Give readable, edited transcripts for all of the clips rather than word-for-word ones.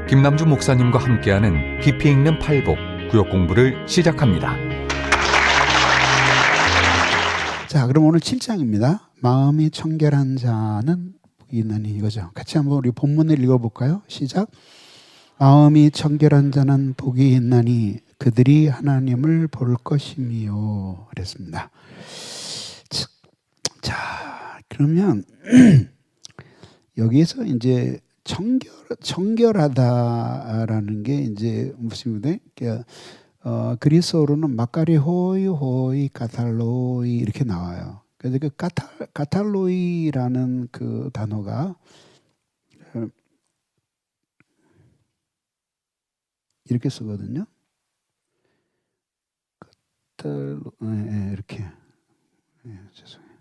김남주 목사님과 함께하는 깊이 읽는 팔복 구역 공부를 시작합니다. 자, 그럼 오늘 7장입니다. 마음이 청결한 자는 복이 있나니, 이거죠. 같이 한번 우리 본문을 읽어볼까요? 시작. 마음이 청결한 자는 복이 있나니 그들이 하나님을 볼 것이미요. 그랬습니다. 자, 그러면 여기에서 이제 청결하다라는 게 이제 무슨 데 그리스어로는 마카리 호이 호이 카탈로이 이렇게 나와요. 그래서 그 카탈로이라는 그 단어가 이렇게 쓰거든요. 이렇게. 죄송해요.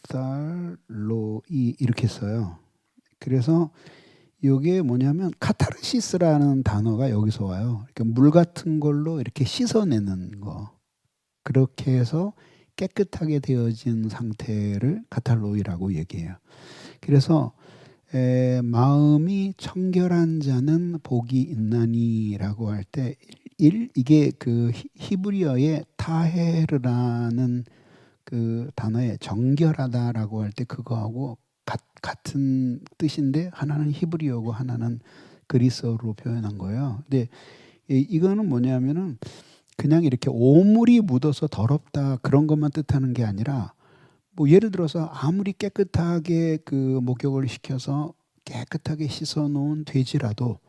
카탈로이 이렇게 써요. 그래서 이게 뭐냐면 카타르시스라는 단어가 여기서 와요. 그러니까 물 같은 걸로 이렇게 씻어내는 거. 그렇게 해서 깨끗하게 되어진 상태를 카탈로이라고 얘기해요. 그래서 마음이 청결한 자는 복이 있나니라고 할 때 이게 그 히브리어의 타헤르라는 그 단어에 정결하다라고 할 때 그거하고 같은 뜻인데 하나는 히브리어고 하나는 그리스어로 표현한 거예요. 근데 이거는 뭐냐면은 그냥 이렇게 오물이 묻어서 더럽다 그런 것만 뜻하는 게 아니라 뭐 예를 들어서 아무리 깨끗하게 그 목욕을 시켜서 깨끗하게 씻어 놓은 돼지라도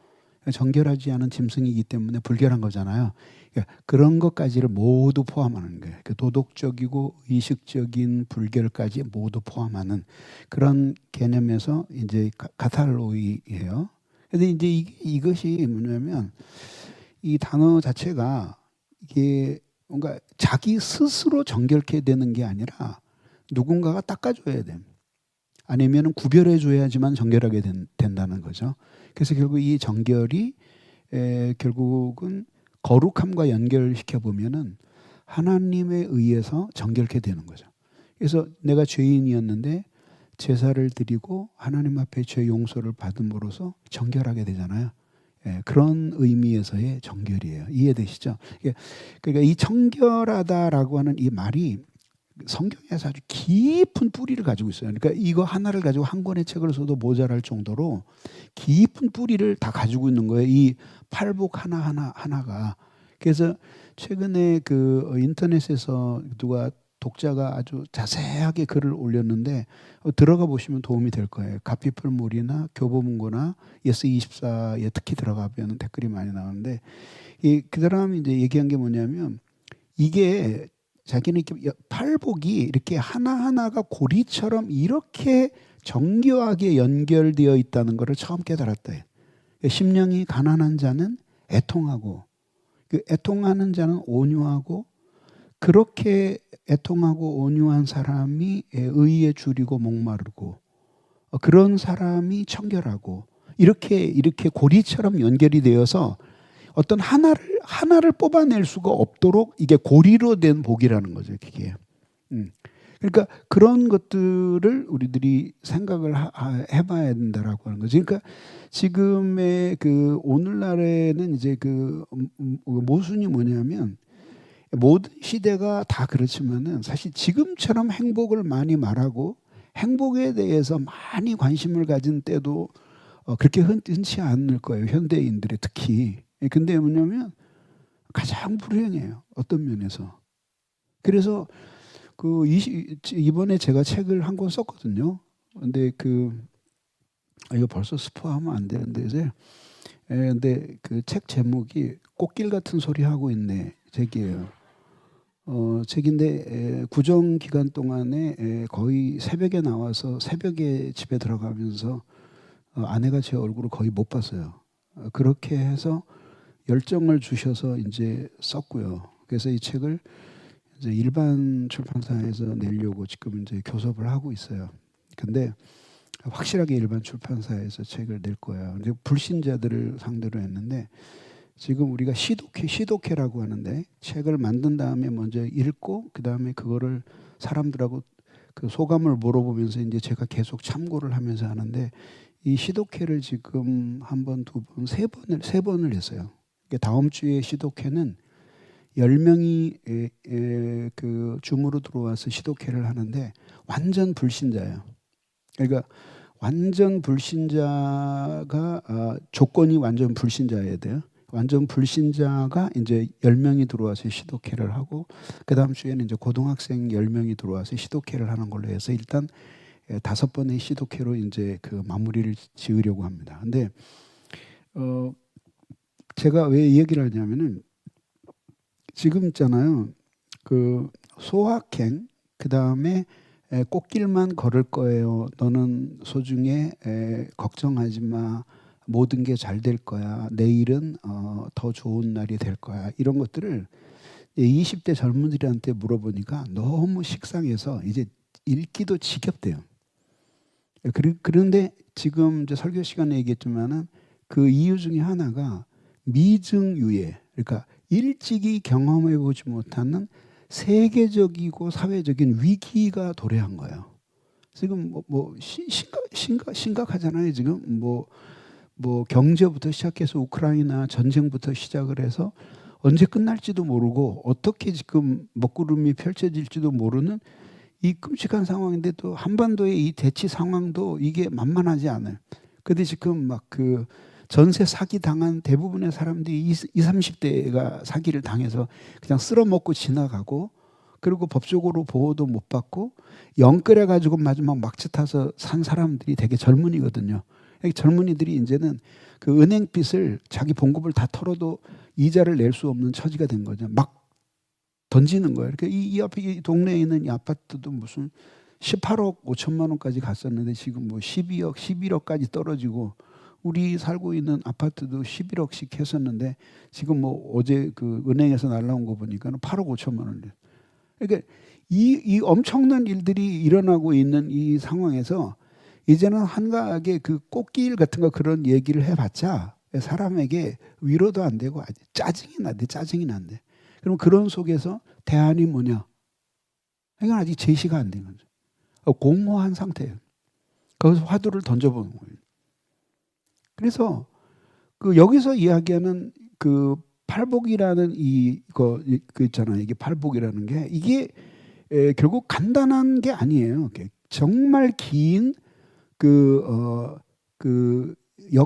정결하지 않은 짐승이기 때문에 불결한 거잖아요. 그러니까 그런 것까지를 모두 포함하는 거예요. 그 도덕적이고 의식적인 불결까지 모두 포함하는 그런 개념에서 이제 카탈로이예요. 근데 이제 이것이 뭐냐면 이 단어 자체가 이게 뭔가 자기 스스로 정결케 되는 게 아니라 누군가가 닦아줘야 돼. 아니면 구별해 줘야지만 정결하게 된다는 거죠. 그래서 결국 이 정결이 결국은 거룩함과 연결시켜 보면은 하나님에 의해서 정결케 되는 거죠. 그래서 내가 죄인이었는데 제사를 드리고 하나님 앞에 죄 용서를 받음으로써 정결하게 되잖아요. 그런 의미에서의 정결이에요. 이해되시죠? 그러니까 이 청결하다라고 하는 이 말이 성경에서 아주 깊은 뿌리를 가지고 있어요. 그러니까 이거 하나를 가지고 한 권의 책을 써도 모자랄 정도로 깊은 뿌리를 다 가지고 있는 거예요. 이 팔복 하나가. 그래서 최근에 그 인터넷에서 누가 독자가 아주 자세하게 글을 올렸는데 들어가 보시면 도움이 될 거예요. 가피풀물이나 교보문고나 예스24에 특히 들어가면 댓글이 많이 나오는데 그 사람이 이제 얘기한 게 뭐냐면 이게 자기는 이렇게 팔복이 이렇게 하나하나가 고리처럼 이렇게 정교하게 연결되어 있다는 것을 처음 깨달았다. 심령이 가난한 자는 애통하고 그 애통하는 자는 온유하고 그렇게 애통하고 온유한 사람이 의에 줄이고 목마르고 그런 사람이 청결하고 이렇게 고리처럼 연결이 되어서 어떤 하나를 뽑아낼 수가 없도록 이게 고리로 된 복이라는 거죠. 그게. 그러니까 그런 것들을 우리들이 생각을 해봐야 된다라고 하는 거죠. 그러니까 지금의 그 오늘날에는 이제 그 모순이 뭐냐면 모든 시대가 다 그렇지만은 사실 지금처럼 행복을 많이 말하고 행복에 대해서 많이 관심을 가진 때도 그렇게 흔치 않을 거예요. 현대인들의 특히. 근데 뭐냐면 가장 불행해요. 어떤 면에서. 그래서 그 이번에 제가 책을 한 권 썼거든요. 근데 이거 벌써 스포하면 안 되는데 이제 근데 그 책 제목이 꽃길 같은 소리 하고 있네 책이에요. 책인데 구정 기간 동안에 거의 새벽에 나와서 새벽에 집에 들어가면서 아내가 제 얼굴을 거의 못 봤어요. 그렇게 해서 열정을 주셔서 이제 썼고요. 그래서 이 책을 이제 일반 출판사에서 내려고 지금 이제 교섭을 하고 있어요. 근데 확실하게 일반 출판사에서 책을 낼 거예요. 이제 불신자들을 상대로 했는데 지금 우리가 시독회라고 하는데 책을 만든 다음에 먼저 읽고 그 다음에 그거를 사람들하고 그 소감을 물어보면서 이제 제가 계속 참고를 하면서 하는데 이 시독회를 지금 한 번, 두 번, 세 번을 했어요. 다음 주에 시독회는 10명이 그 줌으로 들어와서 시독회를 하는데 완전 불신자예요. 그러니까 완전 불신자가 조건이 완전 불신자여야 돼요. 완전 불신자가 이제 10명이 들어와서 시독회를 하고 그 다음 주에는 이제 고등학생 10명이 들어와서 시독회를 하는 걸로 해서 일단 5번의 시독회로 이제 그 마무리를 지으려고 합니다. 근데 제가 왜 이 얘기를 하냐면은 지금 있잖아요. 그 소확행 그 다음에 꽃길만 걸을 거예요. 너는 소중해. 걱정하지 마. 모든 게 잘 될 거야. 내일은 더 좋은 날이 될 거야. 이런 것들을 20대 젊은이들한테 물어보니까 너무 식상해서 이제 읽기도 지겹대요. 그런데 지금 이제 설교 시간에 얘기했지만은 그 이유 중에 하나가 미증유예, 그러니까 일찍이 경험해 보지 못하는 세계적이고 사회적인 위기가 도래한 거예요. 지금 심각하잖아요. 지금 뭐 경제부터 시작해서 우크라이나 전쟁부터 시작을 해서 언제 끝날지도 모르고 어떻게 지금 먹구름이 펼쳐질지도 모르는 이 끔찍한 상황인데 또 한반도의 이 대치 상황도 이게 만만하지 않아요. 근데 지금 막 그 전세 사기 당한 대부분의 사람들이 20, 30대가 사기를 당해서 그냥 쓸어먹고 지나가고 그리고 법적으로 보호도 못 받고 영끌해 가지고 마지막 막차 타서 산 사람들이 되게 젊은이거든요. 젊은이들이 이제는 그 은행 빚을 자기 봉급을 다 털어도 이자를 낼 수 없는 처지가 된 거죠. 막 던지는 거예요. 그러니까 이 앞에 이 동네에 있는 이 아파트도 무슨 18억 5천만 원까지 갔었는데 지금 뭐 12억, 11억까지 떨어지고 우리 살고 있는 아파트도 11억씩 했었는데 지금 뭐 어제 그 은행에서 날라온 거 보니까 8억 5천만 원. 그러니까 이 엄청난 일들이 일어나고 있는 이 상황에서 이제는 한가하게 그 꽃길 같은 거 그런 얘기를 해봤자 사람에게 위로도 안 되고 아주 짜증이 난대. 그럼 그런 속에서 대안이 뭐냐? 이건 아직 제시가 안 된 거죠. 공허한 상태예요. 거기서 화두를 던져보는 거예요. 그래서 그 여기서 이야기하는 그 팔복이라는 이거 그 있잖아요. 이게 팔복이라는 게 이게 결국 간단한 게 아니에요. 정말 긴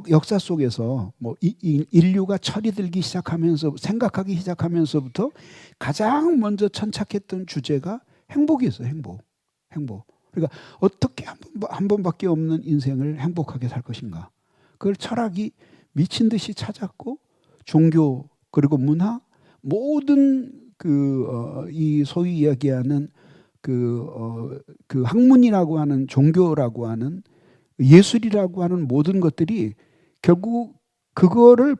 역사 속에서 뭐 인류가 철이 들기 시작하면서 생각하기 시작하면서부터 가장 먼저 천착했던 주제가 행복이었어요. 행복. 그러니까 어떻게 한 번밖에 없는 인생을 행복하게 살 것인가. 그걸 철학이 미친 듯이 찾았고 종교 그리고 문화 모든 이 소위 이야기하는 그 학문이라고 하는 종교라고 하는 예술이라고 하는 모든 것들이 결국 그거를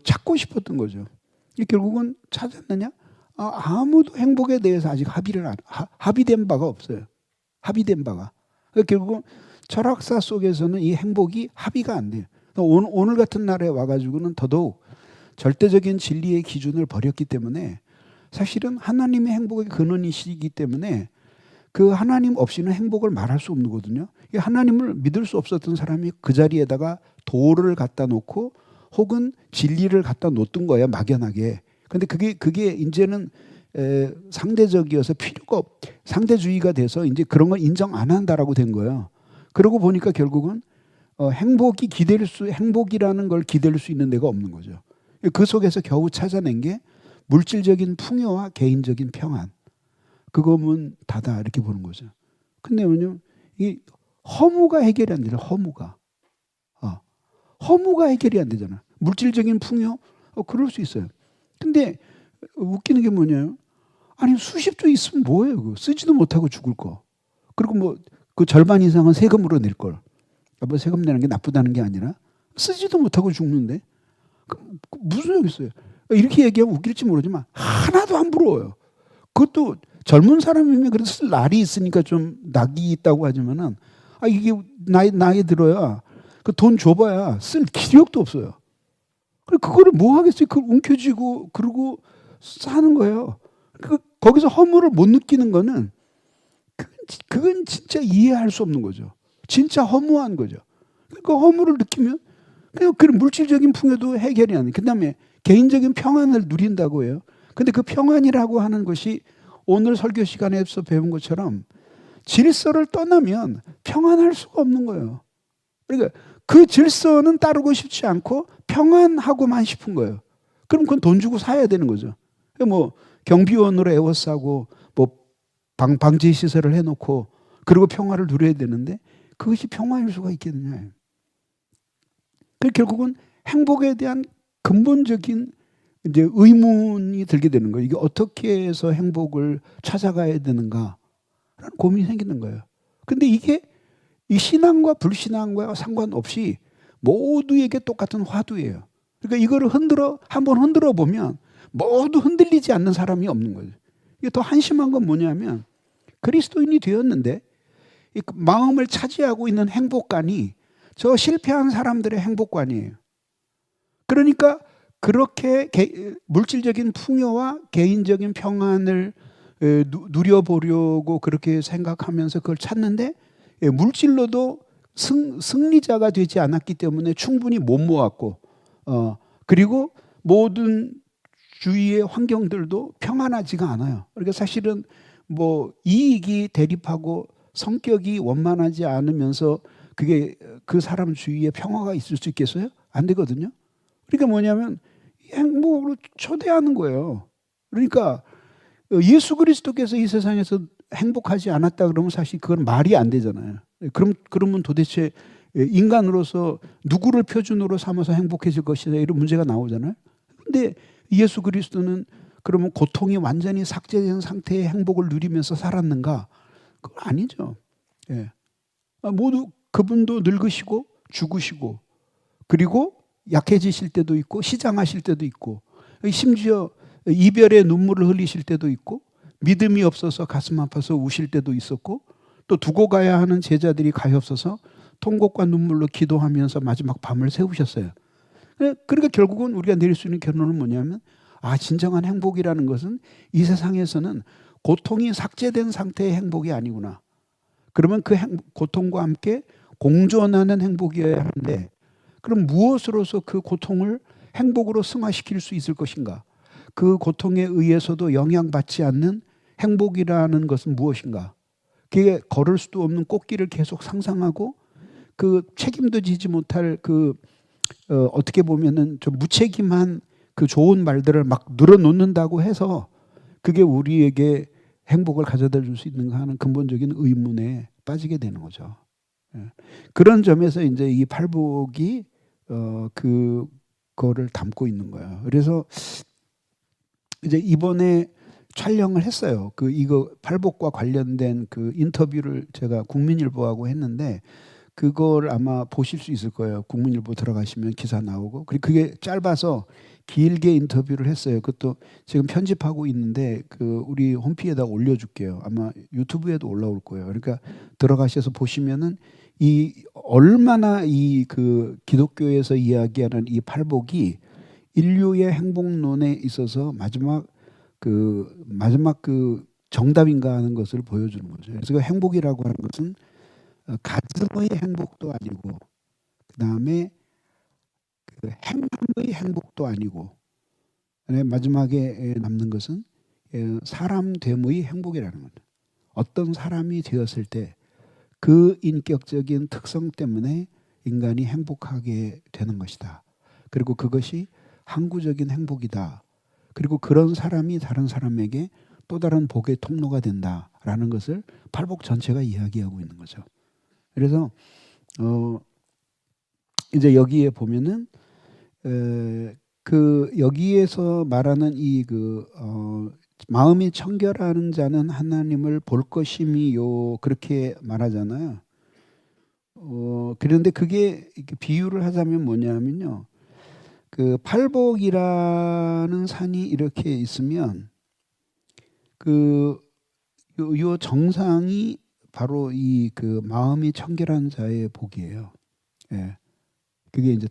찾고 싶었던 거죠. 결국은 찾았느냐? 아무도 행복에 대해서 아직 합의된 바가 없어요. 합의된 바가. 결국은 철학사 속에서는 이 행복이 합의가 안 돼요. 오늘 같은 날에 와가지고는 더더욱 절대적인 진리의 기준을 버렸기 때문에 사실은 하나님의 행복의 근원이시기 때문에 그 하나님 없이는 행복을 말할 수 없는 거거든요. 하나님을 믿을 수 없었던 사람이 그 자리에다가 도를 갖다 놓고 혹은 진리를 갖다 놓던 거야 막연하게. 근데 그게 이제는 상대적이어서 상대주의가 돼서 이제 그런 걸 인정 안 한다라고 된 거예요. 그러고 보니까 결국은 행복이라는 걸 기댈 수 있는 데가 없는 거죠. 그 속에서 겨우 찾아낸 게 물질적인 풍요와 개인적인 평안. 그거면 다다 이렇게 보는 거죠. 근데 뭐냐면 이 허무가 해결이 안 되잖아. 허무가 해결이 안 되잖아. 물질적인 풍요 그럴 수 있어요. 근데 웃기는 게 뭐냐면 아니 수십조 있으면 뭐예요? 그거. 쓰지도 못하고 죽을 거. 그리고 뭐 그 절반 이상은 세금으로 낼 걸. 뭐 세금 내는 게 나쁘다는 게 아니라 쓰지도 못하고 죽는데 무슨 소용이 있어요? 이렇게 얘기하면 웃길지 모르지만 하나도 안 부러워요. 그것도 젊은 사람이면 그래도 쓸 날이 있으니까 좀 낙이 있다고 하지만은 이게 나이 들어야 그 돈 줘봐야 쓸 기력도 없어요. 그거를 뭐 하겠어요? 그걸 움켜쥐고 그러고 사는 거예요. 거기서 허물을 못 느끼는 거는 그건 진짜 이해할 수 없는 거죠. 진짜 허무한 거죠. 그 허물을 느끼면 그냥 그런 물질적인 풍요도 해결이 안 돼. 그다음에 개인적인 평안을 누린다고 해요. 근데 그 평안이라고 하는 것이 오늘 설교 시간에서 배운 것처럼 질서를 떠나면 평안할 수가 없는 거예요. 그러니까 그 질서는 따르고 싶지 않고 평안하고만 싶은 거예요. 그럼 그건 돈 주고 사야 되는 거죠. 뭐 경비원으로 에워싸고 뭐 방지 시설을 해놓고 그리고 평화를 누려야 되는데 그것이 평화일 수가 있겠느냐. 그 결국은 행복에 대한 근본적인 이제 의문이 들게 되는 거예요. 이게 어떻게 해서 행복을 찾아가야 되는가라는 고민이 생기는 거예요. 근데 이게 이 신앙과 불신앙과 상관없이 모두에게 똑같은 화두예요. 그러니까 이거를 한번 흔들어 보면 모두 흔들리지 않는 사람이 없는 거죠. 이게 더 한심한 건 뭐냐면 그리스도인이 되었는데 이 마음을 차지하고 있는 행복관이 저 실패한 사람들의 행복관이에요. 그러니까 그렇게 물질적인 풍요와 개인적인 평안을 누려보려고 그렇게 생각하면서 그걸 찾는데 물질로도 승리자가 되지 않았기 때문에 충분히 못 모았고 그리고 모든 주위의 환경들도 평안하지가 않아요. 그러니까 사실은 뭐 이익이 대립하고 성격이 원만하지 않으면서 그게 그 사람 주위에 평화가 있을 수 있겠어요? 안 되거든요. 그러니까 뭐냐면 행복으로 초대하는 거예요. 그러니까 예수 그리스도께서 이 세상에서 행복하지 않았다 그러면 사실 그건 말이 안 되잖아요. 그러면 도대체 인간으로서 누구를 표준으로 삼아서 행복해질 것이다 이런 문제가 나오잖아요. 근데 예수 그리스도는 그러면 고통이 완전히 삭제된 상태의 행복을 누리면서 살았는가? 그건 아니죠. 예. 모두 그분도 늙으시고 죽으시고 그리고 약해지실 때도 있고 시장하실 때도 있고 심지어 이별의 눈물을 흘리실 때도 있고 믿음이 없어서 가슴 아파서 우실 때도 있었고 또 두고 가야 하는 제자들이 가엾어서 통곡과 눈물로 기도하면서 마지막 밤을 새우셨어요. 그러니까 결국은 우리가 내릴 수 있는 결론은 뭐냐면 진정한 행복이라는 것은 이 세상에서는 고통이 삭제된 상태의 행복이 아니구나. 그러면 그 고통과 함께 공존하는 행복이어야 하는데 그럼 무엇으로서 그 고통을 행복으로 승화시킬 수 있을 것인가? 그 고통에 의해서도 영향받지 않는 행복이라는 것은 무엇인가? 그게 걸을 수도 없는 꽃길을 계속 상상하고 그 책임도 지지 못할 어떻게 보면은 좀 무책임한 그 좋은 말들을 막 늘어놓는다고 해서 그게 우리에게 행복을 가져다 줄 수 있는가 하는 근본적인 의문에 빠지게 되는 거죠. 그런 점에서 이제 이 팔복이 그거를 담고 있는 거예요. 그래서 이제 이번에 촬영을 했어요. 이거 팔복과 관련된 그 인터뷰를 제가 국민일보하고 했는데 그걸 아마 보실 수 있을 거예요. 국민일보 들어가시면 기사 나오고. 그리고 그게 짧아서 길게 인터뷰를 했어요. 그것도 지금 편집하고 있는데 우리 홈피에다 올려줄게요. 아마 유튜브에도 올라올 거예요. 그러니까 들어가셔서 보시면은 얼마나 기독교에서 이야기하는 이 팔복이 인류의 행복론에 있어서 마지막 정답인가 하는 것을 보여주는 거죠. 그래서 그 행복이라고 하는 것은 가슴의 행복도 아니고 그다음에 행함의 행복도 아니고 마지막에 남는 것은 사람됨의 행복이라는 겁니다. 어떤 사람이 되었을 때 그 인격적인 특성 때문에 인간이 행복하게 되는 것이다. 그리고 그것이 항구적인 행복이다. 그리고 그런 사람이 다른 사람에게 또 다른 복의 통로가 된다라는 것을 팔복 전체가 이야기하고 있는 거죠. 그래서 이제 여기에 보면은 여기에서 말하는 마음이 청결하는 자는 하나님을 볼 것임이요 그렇게 말하잖아요. 그런데 그게 비유를 하자면 뭐냐면요. 팔복이라는 산이 이렇게 있으면 요 정상이 바로 이 그 마음이 청결한 자의 복이에요. 예. 그게 이제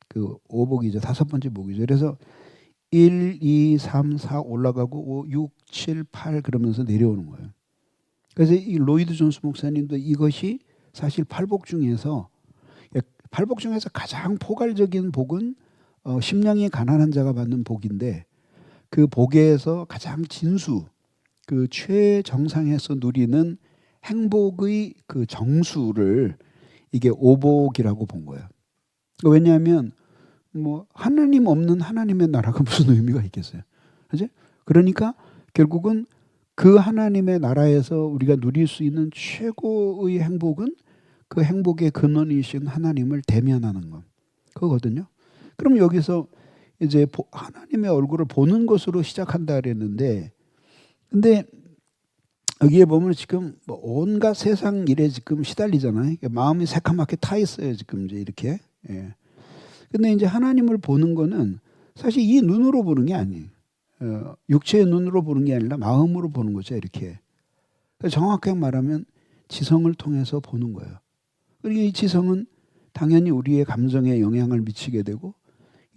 그 오복이죠. 다섯 번째 복이죠. 그래서 1, 2, 3, 4 올라가고 5, 6, 7, 8 그러면서 내려오는 거예요. 그래서 이 로이드 존스 목사님도 이것이 사실 팔복 중에서 가장 포괄적인 복은 심령이 가난한 자가 받는 복인데 그 복에서 가장 진수 그 최정상에서 누리는 행복의 그 정수를 이게 오복이라고 본 거예요. 왜냐하면 뭐 하나님 없는 하나님의 나라가 무슨 의미가 있겠어요. 그죠? 그러니까 결국은 그 하나님의 나라에서 우리가 누릴 수 있는 최고의 행복은 그 행복의 근원이신 하나님을 대면하는 것. 그거거든요. 그럼 여기서 이제 하나님의 얼굴을 보는 것으로 시작한다 그랬는데 근데 여기에 보면 지금 뭐 온갖 세상 일에 지금 시달리잖아요. 마음이 새카맣게 타 있어요. 지금 이제 이렇게. 예. 근데 이제 하나님을 보는 거는 사실 이 눈으로 보는 게 아니에요. 육체의 눈으로 보는 게 아니라 마음으로 보는 거죠. 이렇게. 정확하게 말하면 지성을 통해서 보는 거예요. 그리고 이 지성은 당연히 우리의 감정에 영향을 미치게 되고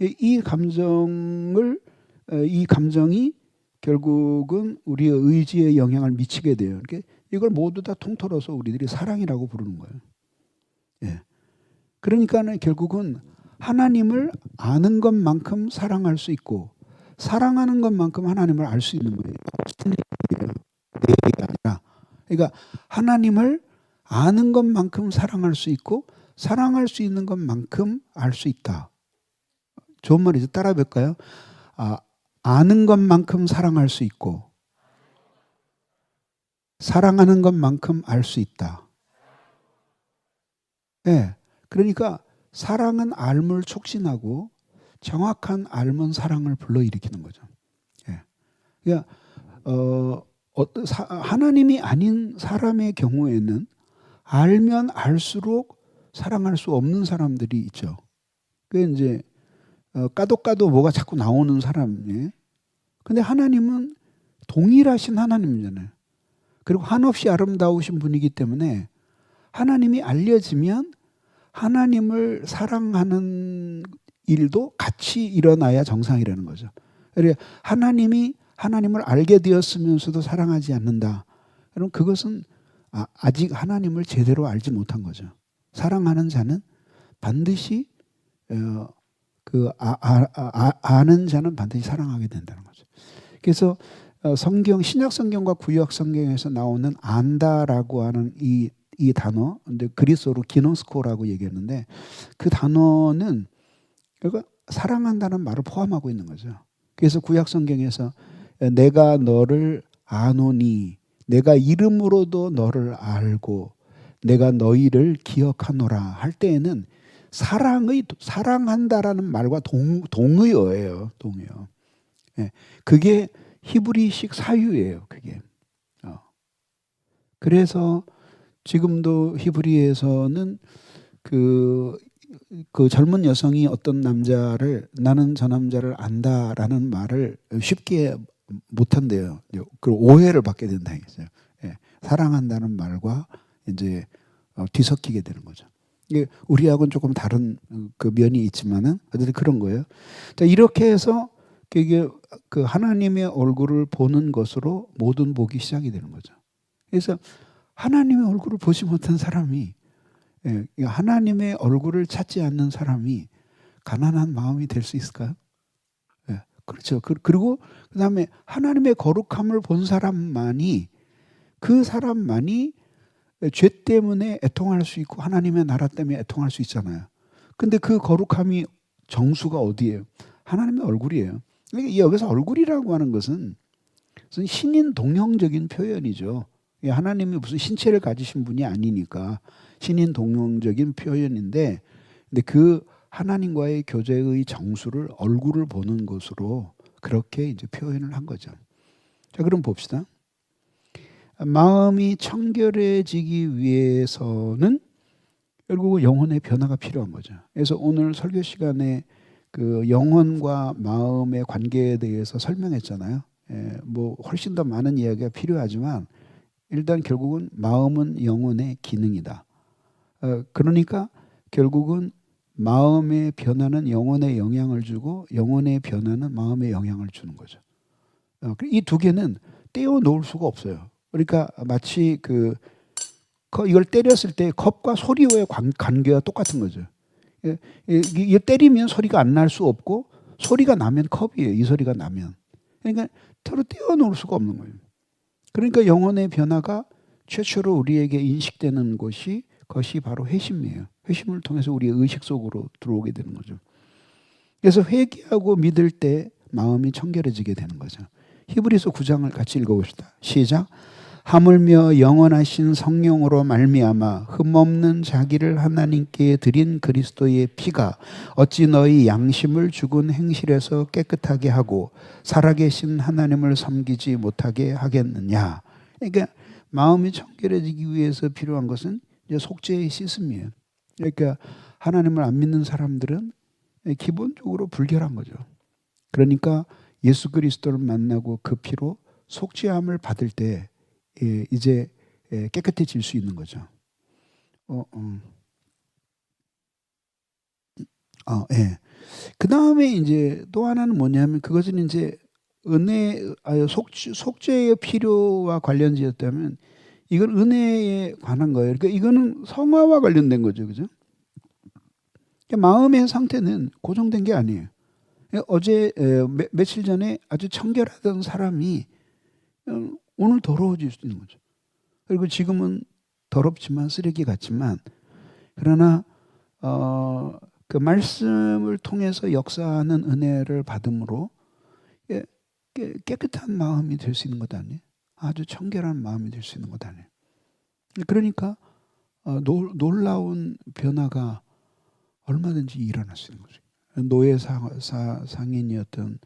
이 감정이 결국은 우리의 의지에 영향을 미치게 돼요. 그러니까 이걸 모두 다 통틀어서 우리들이 사랑이라고 부르는 거예요. 예. 그러니까는 결국은 하나님을 아는 것만큼 사랑할 수 있고 사랑하는 것만큼 하나님을 알 수 있는 거예요. 내 얘기가 아니라. 그러니까 하나님을 아는 것만큼 사랑할 수 있고 사랑할 수 있는 것만큼 알 수 있다. 좋은 말이죠. 따라 볼까요? 아는 것만큼 사랑할 수 있고 사랑하는 것만큼 알 수 있다. 네. 그러니까 사랑은 알물 촉진하고 정확한 알면 사랑을 불러일으키는 거죠. 예. 그러니까 하나님이 아닌 사람의 경우에는 알면 알수록 사랑할 수 없는 사람들이 있죠. 그게 이제 까도 뭐가 자꾸 나오는 사람이에요. 근데 하나님은 동일하신 하나님이잖아요. 그리고 한없이 아름다우신 분이기 때문에 하나님이 알려지면 하나님을 사랑하는 일도 같이 일어나야 정상이라는 거죠. 그러니까 하나님을 알게 되었으면서도 사랑하지 않는다. 그럼 그것은 아직 하나님을 제대로 알지 못한 거죠. 사랑하는 자는 반드시 아는 자는 반드시 사랑하게 된다는 거죠. 그래서 신약 성경과 구약 성경에서 나오는 안다라고 하는 이 단어, 근데 그리스어로 기노스코라고 얘기했는데 그 단어는 그러니까 사랑한다는 말을 포함하고 있는 거죠. 그래서 구약 성경에서 내가 너를 아노니 내가 이름으로도 너를 알고 내가 너희를 기억하노라 할 때에는 사랑한다라는 말과 동의어예요. 동의어. 예, 그게 히브리식 사유예요. 그게. 그래서 지금도 히브리에서는 그 젊은 여성이 어떤 남자를 나는 저 남자를 안다라는 말을 쉽게 못한대요. 그 오해를 받게 된다 했어요. 예, 사랑한다는 말과 이제 뒤섞이게 되는 거죠. 이게 우리하고는 조금 다른 그 면이 있지만은 어쨌든 그런 거예요. 자, 이렇게 해서 그게 그 하나님의 얼굴을 보는 것으로 모든 복이 시작이 되는 거죠. 그래서 하나님의 얼굴을 보지 못한 사람이 하나님의 얼굴을 찾지 않는 사람이 가난한 마음이 될 수 있을까요? 예, 그렇죠. 그리고 그다음에 하나님의 거룩함을 본 사람만이 죄 때문에 애통할 수 있고 하나님의 나라 때문에 애통할 수 있잖아요. 근데 그 거룩함이 정수가 어디예요? 하나님의 얼굴이에요. 그러니까 여기서 얼굴이라고 하는 것은 신인 동형적인 표현이죠. 하나님이 무슨 신체를 가지신 분이 아니니까 신인 동형적인 표현인데, 근데 그 하나님과의 교제의 정수를 얼굴을 보는 것으로 그렇게 이제 표현을 한 거죠. 자, 그럼 봅시다. 마음이 청결해지기 위해서는 결국 영혼의 변화가 필요한 거죠. 그래서 오늘 설교 시간에 그 영혼과 마음의 관계에 대해서 설명했잖아요. 뭐 훨씬 더 많은 이야기가 필요하지만 일단 결국은 마음은 영혼의 기능이다. 그러니까 결국은 마음의 변화는 영혼에 영향을 주고 영혼의 변화는 마음에 영향을 주는 거죠. 이 두 개는 떼어 놓을 수가 없어요. 그러니까 마치 이걸 때렸을 때 컵과 소리와의 관계가 똑같은 거죠. 이게 때리면 소리가 안 날 수 없고 소리가 나면 컵이에요. 이 소리가 나면. 그러니까 서로 떼어 놓을 수가 없는 거예요. 그러니까 영혼의 변화가 최초로 우리에게 인식되는 것이 바로 회심이에요. 회심을 통해서 우리의 의식 속으로 들어오게 되는 거죠. 그래서 회개하고 믿을 때 마음이 청결해지게 되는 거죠. 히브리서 9장을 같이 읽어봅시다. 시작. 하물며 영원하신 성령으로 말미암아 흠없는 자기를 하나님께 드린 그리스도의 피가 어찌 너희 양심을 죽은 행실에서 깨끗하게 하고 살아계신 하나님을 섬기지 못하게 하겠느냐. 그러니까 마음이 청결해지기 위해서 필요한 것은 이제 속죄의 씻음이에요. 그러니까 하나님을 안 믿는 사람들은 기본적으로 불결한 거죠. 그러니까 예수 그리스도를 만나고 그 피로 속죄함을 받을 때 이제 깨끗해질 수 있는 거죠. 예. 그 다음에 이제 또 하나는 뭐냐면 그것은 이제 속죄의 필요와 관련지었다면 이건 은혜에 관한 거예요. 그러니까 이거는 성화와 관련된 거죠, 그죠? 그러니까 마음의 상태는 고정된 게 아니에요. 어제 며칠 전에 아주 청결하던 사람이 오늘 더러워질 수 있는 거죠. 그리고 지금은 더럽지만 쓰레기 같지만 그러나 그 말씀을 통해서 역사하는 은혜를 받음으로 깨끗한 마음이 될 수 있는 것 아니에요? 아주 청결한 마음이 될 수 있는 것 아니에요? 그러니까 놀라운 변화가 얼마든지 일어날 수 있는 거죠. 노예 상인이었던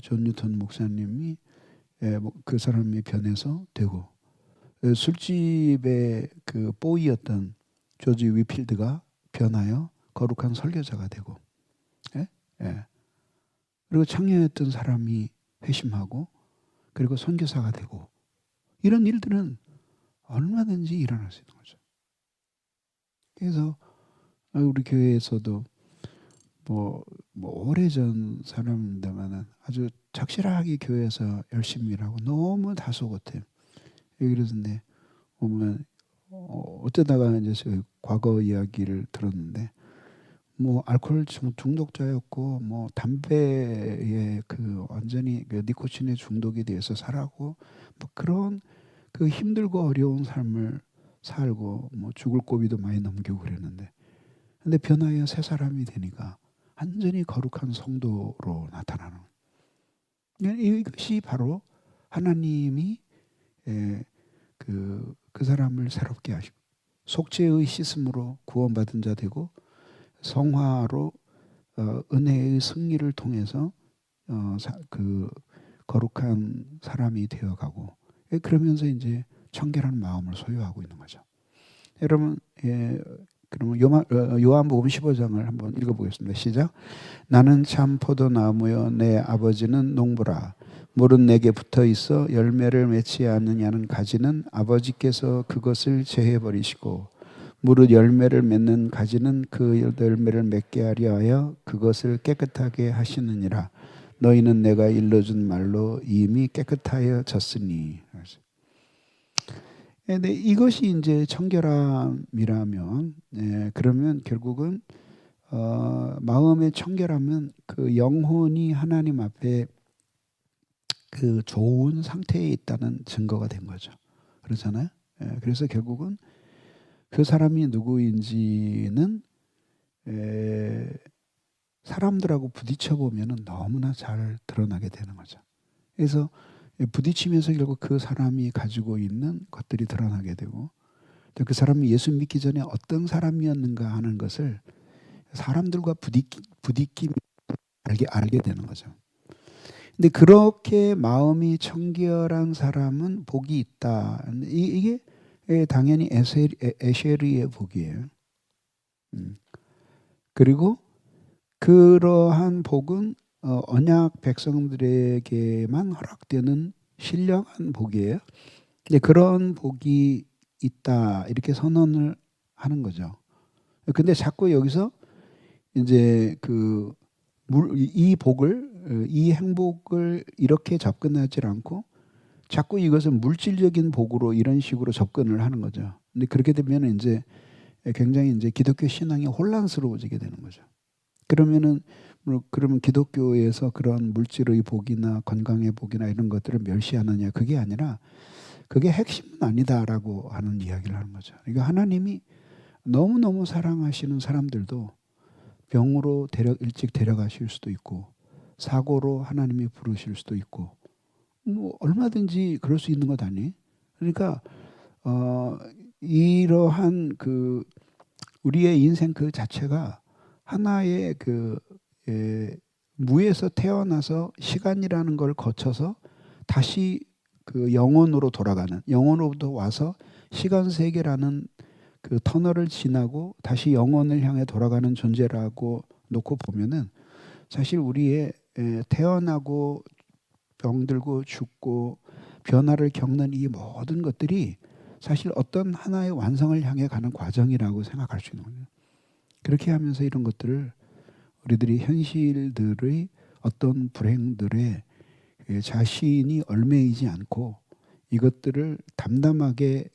존 뉴턴 목사님이 그 사람이 변해서 되고 술집의 그 보이였던 조지 위필드가 변하여 거룩한 설교자가 되고 그리고 창녀였던 사람이 회심하고 그리고 선교사가 되고 이런 일들은 얼마든지 일어날 수 있는 거죠. 그래서 우리 교회에서도 뭐 오래전 사람입니다만은 아주 착실하게 교회에서 열심히 일하고 너무 다소곳해요. 그러는데 보면 어쩌다가 이제 과거 이야기를 들었는데 뭐 알코올 중독자였고 뭐 담배에 완전히 니코틴에 중독이 돼서 살았고 뭐 그런 그 힘들고 어려운 삶을 살고 뭐 죽을 고비도 많이 넘기고 그랬는데 근데 변화하여 새 사람이 되니까 완전히 거룩한 성도로 나타나는 이것이 바로 하나님이 그 사람을 새롭게 하시고 속죄의 씻음으로 구원받은 자 되고 성화로 은혜의 승리를 통해서 그 거룩한 사람이 되어가고 그러면서 이제 청결한 마음을 소유하고 있는 거죠. 여러분 그러면 요한복음 15장을 한번 읽어보겠습니다. 시작. 나는 참 포도나무여 내 아버지는 농부라. 물은 내게 붙어 있어 열매를 맺지 않느냐는 가지는 아버지께서 그것을 제해버리시고 무릇 열매를 맺는 가지는 그 열매를 맺게 하려 하여 그것을 깨끗하게 하시느니라. 너희는 내가 일러준 말로 이미 깨끗하여 졌으니. 근데 이것이 이제 청결함이라면 그러면 결국은 마음의 청결함은 그 영혼이 하나님 앞에 그 좋은 상태에 있다는 증거가 된 거죠. 그렇잖아요. 그래서 결국은 그 사람이 누구인지는 사람들하고 부딪혀 보면은 너무나 잘 드러나게 되는 거죠. 그래서 부딪히면서 결국 그 사람이 가지고 있는 것들이 드러나게 되고 그 사람이 예수 믿기 전에 어떤 사람이었는가 하는 것을 사람들과 부딪히면 알게 되는 거죠. 근데 그렇게 마음이 청결한 사람은 복이 있다. 이게 당연히 에쉐리의 복이에요. 그리고 그러한 복은 언약 백성들에게만 허락되는 신령한 복이에요. 근데 그런 복이 있다 이렇게 선언을 하는 거죠. 근데 자꾸 여기서 이제 이 복을 이 행복을 이렇게 접근하지 않고 자꾸 이것은 물질적인 복으로 이런 식으로 접근을 하는 거죠. 근데 그렇게 되면 이제 굉장히 이제 기독교 신앙이 혼란스러워지게 되는 거죠. 그러면 기독교에서 그런 물질의 복이나 건강의 복이나 이런 것들을 멸시하느냐, 그게 아니라 그게 핵심은 아니다라고 하는 이야기를 하는 거죠. 그러니까 하나님이 너무너무 사랑하시는 사람들도 병으로 일찍 데려가실 수도 있고 사고로 하나님이 부르실 수도 있고 뭐 얼마든지 그럴 수 있는 것 아니? 그러니까 이러한 우리의 인생 그 자체가 하나의 무에서 태어나서 시간이라는 걸 거쳐서 다시 영혼으로 돌아가는, 영혼으로부터 와서 시간 세계라는 그 터널을 지나고 다시 영혼을 향해 돌아가는 존재라고 놓고 보면은 사실 우리의 태어나고 병들고 죽고 변화를 겪는 이 모든 것들이 사실 어떤 하나의 완성을 향해 가는 과정이라고 생각할 수 있는 거예요. 그렇게 하면서 이런 것들을 우리들이 현실들의 어떤 불행들에 자신이 얽매이지 않고 이것들을 담담하게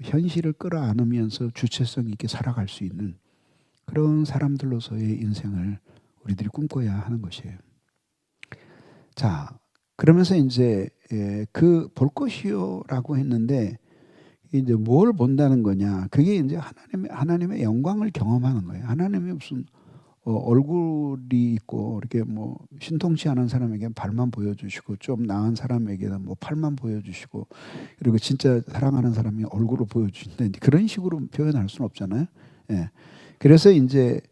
현실을 끌어안으면서 주체성 있게 살아갈 수 있는 그런 사람들로서의 인생을 우리들이 꿈꿔야 하는 것이에요. 자, 그러면서 이제 볼 것이요라고 했는데 이제 뭘 본다는 거냐? 그게 이제 하나님의 영광을 경험하는 거예요. 하나님의 무슨 얼굴이 있고 이렇게 뭐 신통치 않은 사람에게 발만 보여주시고 좀 나은 사람에게는 뭐 팔만 보여주시고 그리고 진짜 사랑하는 사람이 얼굴을 보여주신다. 그런 식으로 표현할 수는 없잖아요. 예. 그래서 이제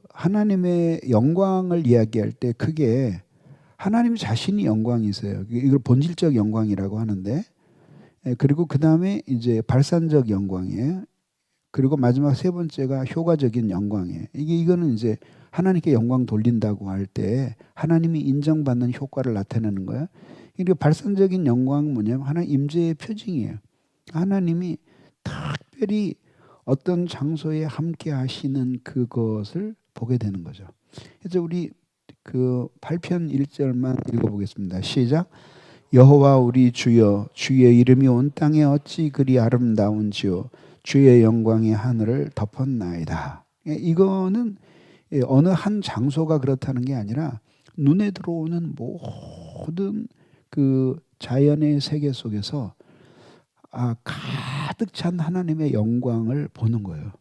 하나님의 영광을 이야기할 때 크게 하나님 자신이 영광이세요. 이걸 본질적 영광이라고 하는데, 그리고 그 다음에 이제 발산적 영광이에요. 그리고 마지막 세 번째가 효과적인 영광이에요. 이거는 이제 하나님께 영광 돌린다고 할 때 하나님이 인정받는 효과를 나타내는 거예요. 그리고 발산적인 영광은 뭐냐면 하나님 임재의 표징이에요. 하나님이 특별히 어떤 장소에 함께 하시는 그것을 보게 되는 거죠. 그래서 우리 8편 1절만 읽어보겠습니다. 시작. 여호와 우리 주여, 주의 이름이 온 땅에 어찌 그리 아름다운지요. 주의 영광이 하늘을 덮었나이다. 이거는 어느 한 장소가 그렇다는 게 아니라 눈에 들어오는 모든 자연의 세계 속에서 가득 찬 하나님의 영광을 보는 거예요.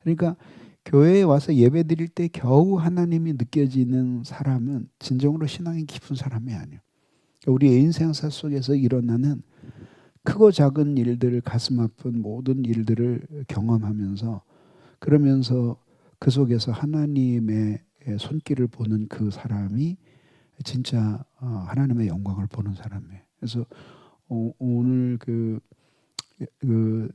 그러니까 교회에 와서 예배 드릴 때 겨우 하나님이 느껴지는 사람은 진정으로 신앙이 깊은 사람이 아니에요. 우리의 인생사 속에서 일어나는 크고 작은 일들, 가슴 아픈 모든 일들을 경험하면서 그러면서 그 속에서 하나님의 손길을 보는 그 사람이 진짜 하나님의 영광을 보는 사람이에요. 그래서 오늘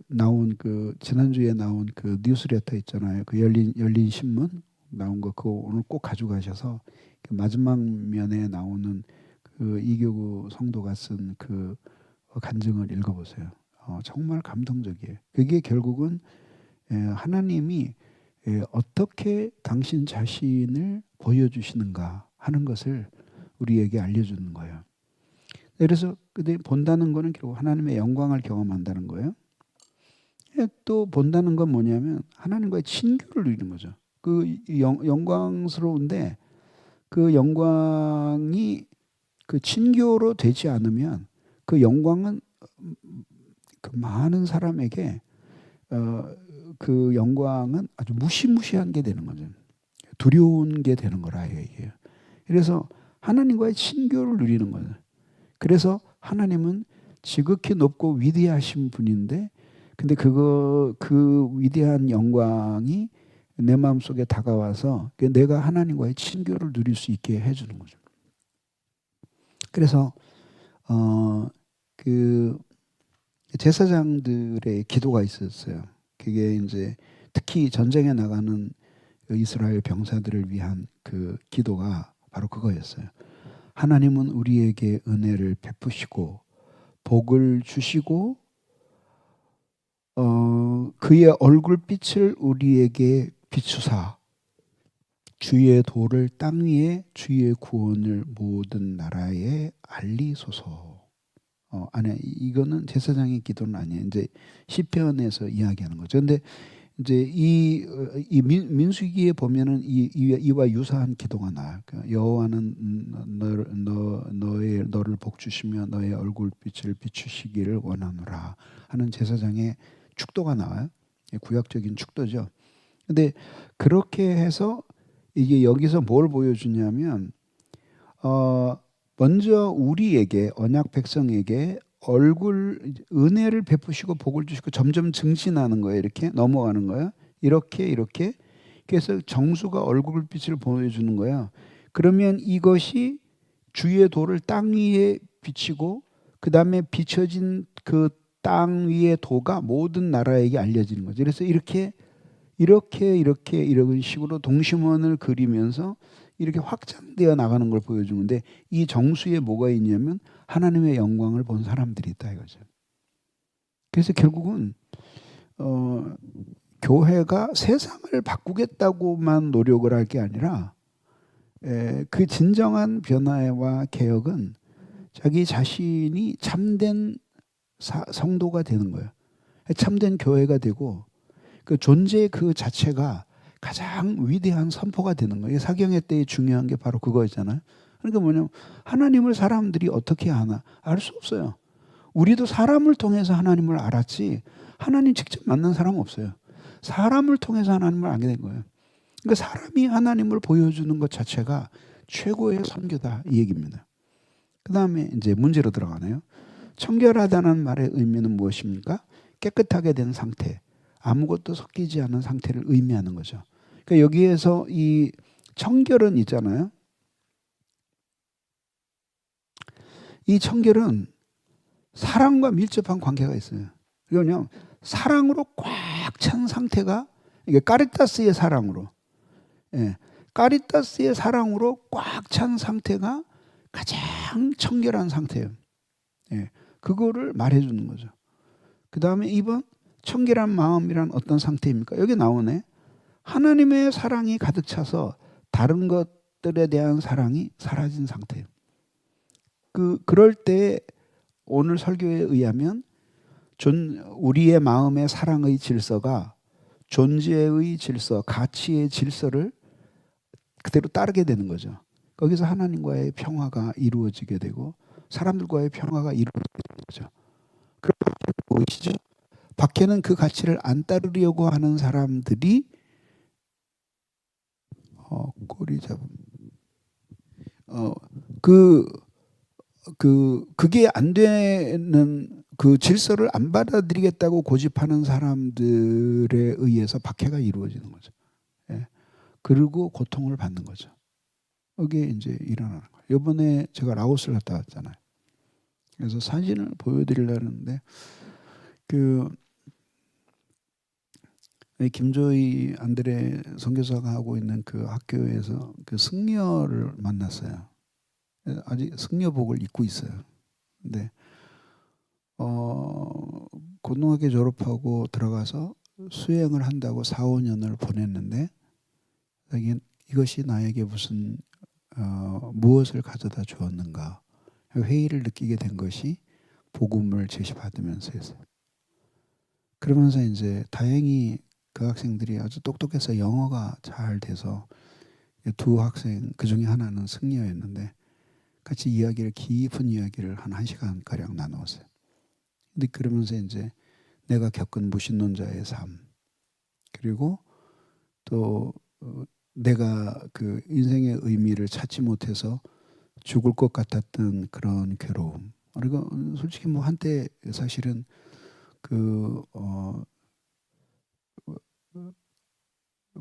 나온 지난주에 나온 뉴스레터 있잖아요. 열린 신문 나온 거 그거 오늘 꼭 가져가셔서 마지막 면에 나오는 이교구 성도가 쓴 간증을 읽어보세요. 정말 감동적이에요. 그게 결국은 하나님이 어떻게 당신 자신을 보여주시는가 하는 것을 우리에게 알려주는 거예요. 그래서 본다는 거는 결국 하나님의 영광을 경험한다는 거예요. 또 본다는 건 뭐냐면 하나님과의 친교를 누리는 거죠. 영광스러운데 그 영광이 친교로 되지 않으면 그 영광은 많은 사람에게 그 영광은 아주 무시무시한 게 되는 거죠. 두려운 게 되는 거라 이게. 그래서 하나님과의 친교를 누리는 거죠. 그래서 하나님은 지극히 높고 위대하신 분인데 근데 그 위대한 영광이 내 마음속에 다가와서 내가 하나님과의 친교를 누릴 수 있게 해주는 거죠. 그래서 제사장들의 기도가 있었어요. 그게 이제 특히 전쟁에 나가는 이스라엘 병사들을 위한 기도가 바로 그거였어요. 하나님은 우리에게 은혜를 베푸시고 복을 주시고 그의 얼굴빛을 우리에게 비추사 주의 도를 땅 위에 주의 구원을 모든 나라에 알리소서. 아니 이거는 제사장의 기도는 아니에요. 이제 시편에서 이야기하는 거죠. 근데 이제 이 민수기에 보면은 이와 유사한 기도가 나와요. 그러니까 여호와는 너를 복 주시며 너의 얼굴빛을 비추시기를 원하노라 하는 제사장의 축도가 나와요. 구약적인 축도죠. 근데 그렇게 해서 이게 여기서 뭘 보여주냐면 먼저 우리에게 언약 백성에게 은혜를 베푸시고 복을 주시고 점점 증진하는 거예요. 이렇게 넘어가는 거예요. 이렇게 그래서 정수가 얼굴빛을 보여주는 거예요. 그러면 이것이 주의 도를 땅 위에 비치고 그 다음에 비춰진 그 땅 위의 도가 모든 나라에게 알려지는 거죠. 그래서 이렇게 이런 식으로 동심원을 그리면서 이렇게 확장되어 나가는 걸 보여주는데 이 정수에 뭐가 있냐면 하나님의 영광을 본 사람들이 있다 이거죠. 그래서 결국은 교회가 세상을 바꾸겠다고만 노력을 할 게 아니라 그 진정한 변화와 개혁은 자기 자신이 참된 성도가 되는 거예요. 참된 교회가 되고 그 존재 그 자체가 가장 위대한 선포가 되는 거예요. 사경회 때의 중요한 게 바로 그거였잖아요. 그러니까 뭐냐면 하나님을 사람들이 어떻게 아나? 알 수 없어요. 우리도 사람을 통해서 하나님을 알았지 하나님 직접 만난 사람은 없어요. 사람을 통해서 하나님을 알게 된 거예요. 그러니까 사람이 하나님을 보여주는 것 자체가 최고의 선교다 이 얘기입니다. 그 다음에 이제 문제로 들어가네요. 청결하다는 말의 의미는 무엇입니까? 깨끗하게 된 상태, 아무것도 섞이지 않은 상태를 의미하는 거죠. 그러니까 여기에서 이 청결은 있잖아요. 이 청결은 사랑과 밀접한 관계가 있어요. 그러면 사랑으로 꽉 찬 상태가 이게 까리타스의 사랑으로, 까리타스의 사랑으로 꽉 찬 상태가 가장 청결한 상태예요. 그거를 말해주는 거죠. 그 다음에 2번 청결한 마음이란 어떤 상태입니까? 여기 나오네. 하나님의 사랑이 가득 차서 다른 것들에 대한 사랑이 사라진 상태예요. 그럴 때 오늘 설교에 의하면 우리의 마음의 사랑의 질서가 존재의 질서, 가치의 질서를 그대로 따르게 되는 거죠. 거기서 하나님과의 평화가 이루어지게 되고 사람들과의 평화가 이루어지게 되는 거죠. 그럼 보이시죠? 밖에는 그 가치를 안 따르려고 하는 사람들이 꼬리 잡음. 그게 안 되는 그 질서를 안 받아들이겠다고 고집하는 사람들에 의해서 박해가 이루어지는 거죠. 그리고 고통을 받는 거죠. 이게 이제 일어나는 거예요. 이번에 제가 라오스를 갔다 왔잖아요. 그래서 사진을 보여드리려는데 김조희 안드레 선교사가 하고 있는 그 학교에서 그 승려를 만났어요. 아직 승려복을 입고 있어요. 근데 고등학교 졸업하고 들어가서 수행을 한다고 4, 5년을 보냈는데 이것이 나에게 무슨 무엇을 가져다 주었는가 회의를 느끼게 된 것이 복음을 제시받으면서였어요. 그러면서 이제 다행히 그 학생들이 아주 똑똑해서 영어가 잘 돼서 두 학생 그 중에 하나는 승려였는데 같이 깊은 이야기를 한 1시간가량 나누었어요. 근데 그러면서 이제 내가 겪은 무신론자의 삶 그리고 또 내가 그 인생의 의미를 찾지 못해서 죽을 것 같았던 그런 괴로움. 그리고 솔직히 뭐 한때 사실은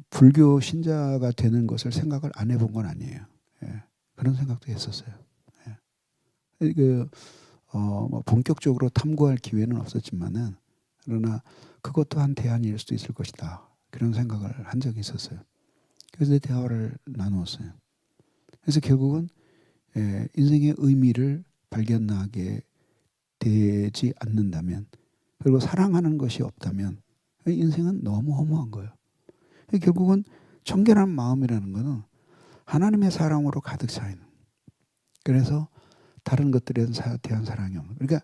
불교 신자가 되는 것을 생각을 안 해본 건 아니에요. 그런 생각도 했었어요. 뭐 본격적으로 탐구할 기회는 없었지만은 그러나 그것 또한 대안일 수도 있을 것이다. 그런 생각을 한 적이 있었어요. 그래서 대화를 나누었어요. 그래서 결국은 인생의 의미를 발견하게 되지 않는다면, 그리고 사랑하는 것이 없다면 인생은 너무 허무한 거예요. 결국은 청결한 마음이라는 것은 하나님의 사랑으로 가득 차 있는. 그래서 다른 것들에 대한 사랑이 없는. 그러니까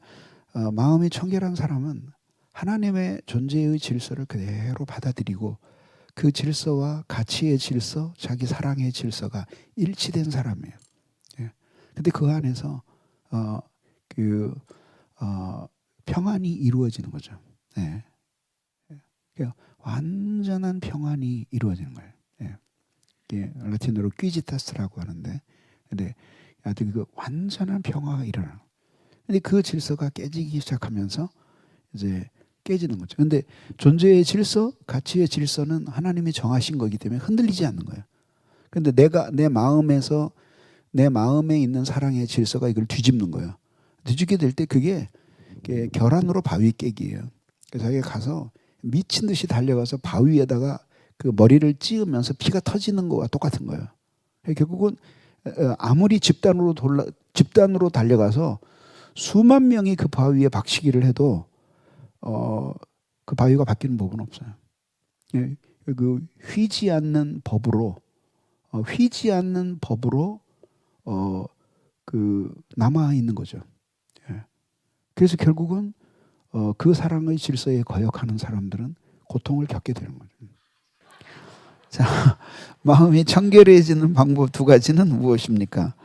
마음이 청결한 사람은 하나님의 존재의 질서를 그대로 받아들이고 그 질서와 가치의 질서, 자기 사랑의 질서가 일치된 사람이에요. 예. 근데 그 안에서 평안이 이루어지는 거죠. 예. 그러니까 완전한 평안이 이루어지는 거예요. 예. 이게 라틴어로 퀴지타스라고 하는데, 근데 아주 그 완전한 평화가 일어나는. 근데 그 질서가 깨지기 시작하면서 이제 깨지는 거죠. 근데 존재의 질서, 가치의 질서는 하나님이 정하신 거기 때문에 흔들리지 않는 거예요. 근데 내가 내 마음에서 내 마음에 있는 사랑의 질서가 이걸 뒤집는 거예요. 뒤집게 될 때 그게 결함으로 바위 깨기예요. 그래서 자기가 가서 미친 듯이 달려가서 바위에다가 그 머리를 찧으면서 피가 터지는 거와 똑같은 거예요. 결국은 아무리 집단으로 달려가서 수만 명이 그 바위에 박치기를 해도 그 바위가 바뀌는 법은 없어요. 예, 그 휘지 않는 법으로 그 남아 있는 거죠. 예. 그래서 결국은 그 사랑의 질서에 거역하는 사람들은 고통을 겪게 되는 거죠. 자, 마음이 청결해지는 방법 두 가지는 무엇입니까?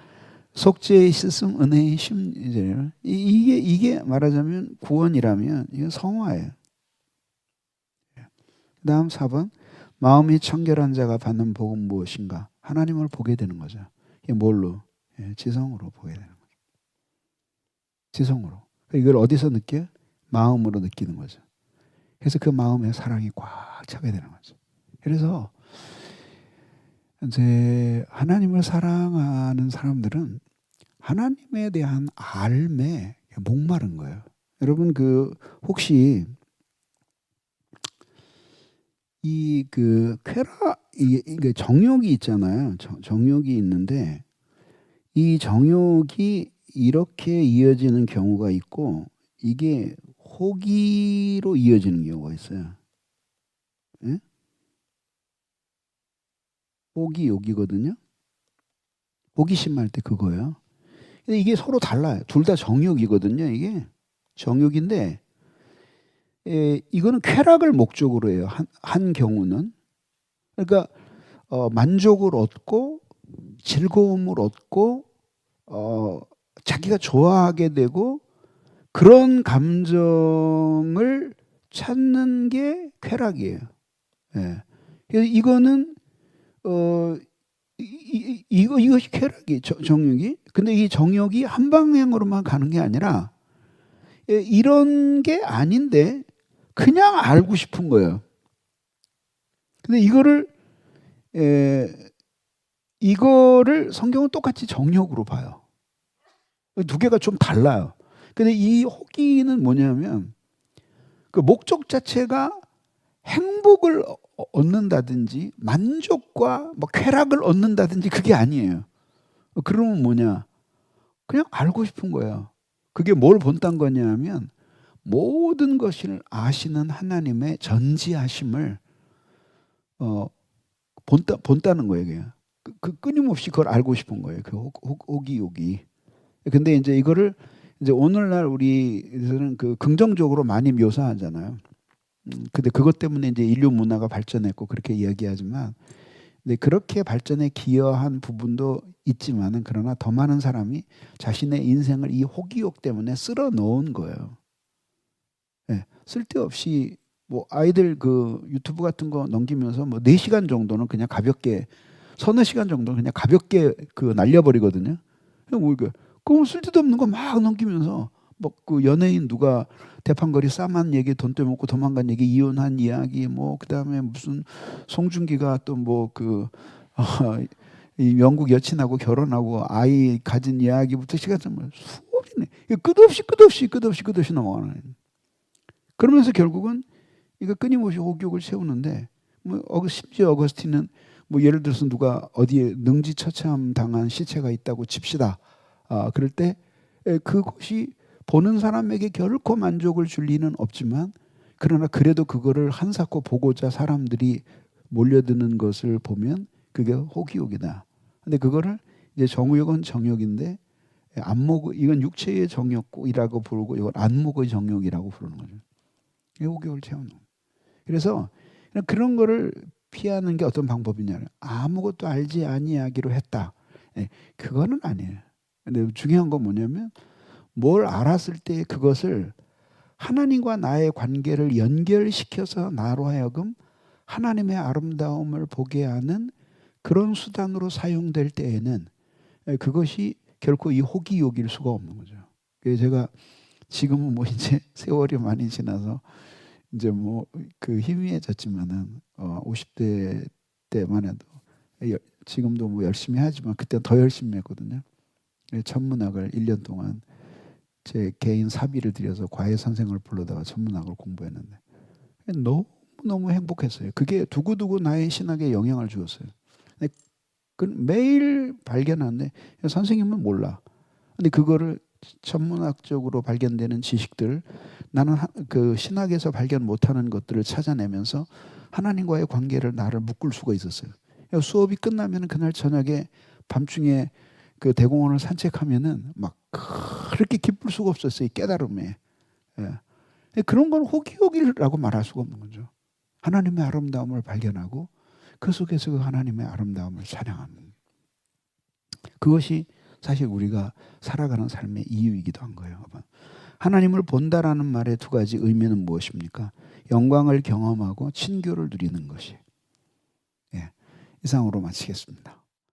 속죄의 씻음, 은혜의 심. 이게 말하자면 구원이라면 이건 성화예요. 그다음 4번, 마음이 청결한 자가 받는 복은 무엇인가? 하나님을 보게 되는 거죠. 이게 뭘로? 지성으로 보게 되는 거죠. 지성으로. 이걸 어디서 느껴요? 마음으로 느끼는 거죠. 그래서 그 마음에 사랑이 꽉 차게 되는 거죠. 그래서 이제 하나님을 사랑하는 사람들은 하나님에 대한 알매 목마른 거예요. 여러분 혹시 이게 정욕이 있잖아요. 정욕이 있는데 이 정욕이 이렇게 이어지는 경우가 있고 이게 호기로 이어지는 경우가 있어요. 예? 호기 욕이거든요. 호기심 할 때 그거예요. 근데 이게 서로 달라요. 둘 다 정욕이거든요. 이게 정욕인데 이거는 쾌락을 목적으로 해요. 한 경우는. 그러니까 만족을 얻고 즐거움을 얻고 자기가 좋아하게 되고 그런 감정을 찾는 게 쾌락이에요. 예. 그래서 이거는 이것이 쾌락이 정욕이. 근데 이 정욕이 한 방향으로만 가는 게 아니라 이런 게 아닌데 그냥 알고 싶은 거예요. 근데 이거를 성경은 똑같이 정욕으로 봐요. 두 개가 좀 달라요. 근데 이 호기는 뭐냐면 그 목적 자체가 행복을 얻는다든지 만족과 뭐 쾌락을 얻는다든지 그게 아니에요. 그러면 뭐냐? 그냥 알고 싶은 거예요. 그게 뭘 본딴 거냐면 모든 것을 아시는 하나님의 전지하심을 본다는 거예요. 그냥. 끊임없이 그걸 알고 싶은 거예요. 그 호기. 근데 이제 이거를 이제 오늘날 우리에서는 그 긍정적으로 많이 묘사하잖아요. 근데 그것 때문에 이제 인류 문화가 발전했고 그렇게 이야기하지만, 근데 그렇게 발전에 기여한 부분도 있지만은 그러나 더 많은 사람이 자신의 인생을 이 호기욕 때문에 쓸어 놓은 거예요. 네, 쓸데없이 뭐 아이들 그 유튜브 같은 거 넘기면서 뭐 4시간 정도는 그냥 가볍게, 서너 시간 정도는 그냥 가볍게 그 날려버리거든요. 그럼 쓸데도 없는 거 막 넘기면서 뭐 그 연예인 누가 대판거리 싸만 얘기, 돈 떼먹고 도망간 얘기, 이혼한 이야기, 뭐 그다음에 무슨 송중기가 또 뭐 이 영국 여친하고 결혼하고 아이 가진 이야기부터 시작하면 수없이네. 끝없이 넘어가는. 그러면서 결국은 이거 끊임없이 호기욕을 세우는데, 뭐 심지어 어거스틴은 뭐 예를 들어서 누가 어디에 능지처참 당한 시체가 있다고 칩시다. 그럴 때 그것이 보는 사람에게 결코 만족을 줄 리는 없지만 그러나 그래도 그거를 한사코 보고자 사람들이 몰려드는 것을 보면 그게 호기욕이다. 근데 그거를 이제 정욕은 정욕인데 안목 이건 육체의 정욕이라고 부르고 이건 안목의 정욕이라고 부르는 거죠. 이게 호기욕을 채우는 거예요. 그래서 그런 거를 피하는 게 어떤 방법이냐? 아무것도 알지 아니하기로 했다. 그거는 아니에요. 근데 중요한 건 뭐냐면 뭘 알았을 때 그것을 하나님과 나의 관계를 연결시켜서 나로 하여금 하나님의 아름다움을 보게 하는 그런 수단으로 사용될 때에는 그것이 결코 이 호기욕일 수가 없는 거죠. 그래서 제가 지금은 뭐 이제 세월이 많이 지나서 이제 뭐 그 희미해졌지만은 50대 때만 해도 지금도 뭐 열심히 하지만 그때 더 열심히 했거든요. 천문학을 1년 동안 제 개인 사비를 들여서 과외 선생을 불러다가 천문학을 공부했는데 너무 행복했어요. 그게 두고두고 나의 신학에 영향을 주었어요. 매일 발견하는데 선생님은 몰라. 근데 그거를 천문학적으로 발견되는 지식들 나는 그 신학에서 발견 못하는 것들을 찾아내면서 하나님과의 관계를 나를 묶을 수가 있었어요. 수업이 끝나면 그날 저녁에 밤중에 그 대공원을 산책하면은 막 그렇게 기쁠 수가 없었어요. 이 깨달음에. 예. 그런 건 호기호기라고 말할 수가 없는 거죠. 하나님의 아름다움을 발견하고 그 속에서 그 하나님의 아름다움을 찬양하는 그것이 사실 우리가 살아가는 삶의 이유이기도 한 거예요. 하나님을 본다라는 말의 두 가지 의미는 무엇입니까? 영광을 경험하고 친교를 누리는 것이. 예. 이상으로 마치겠습니다.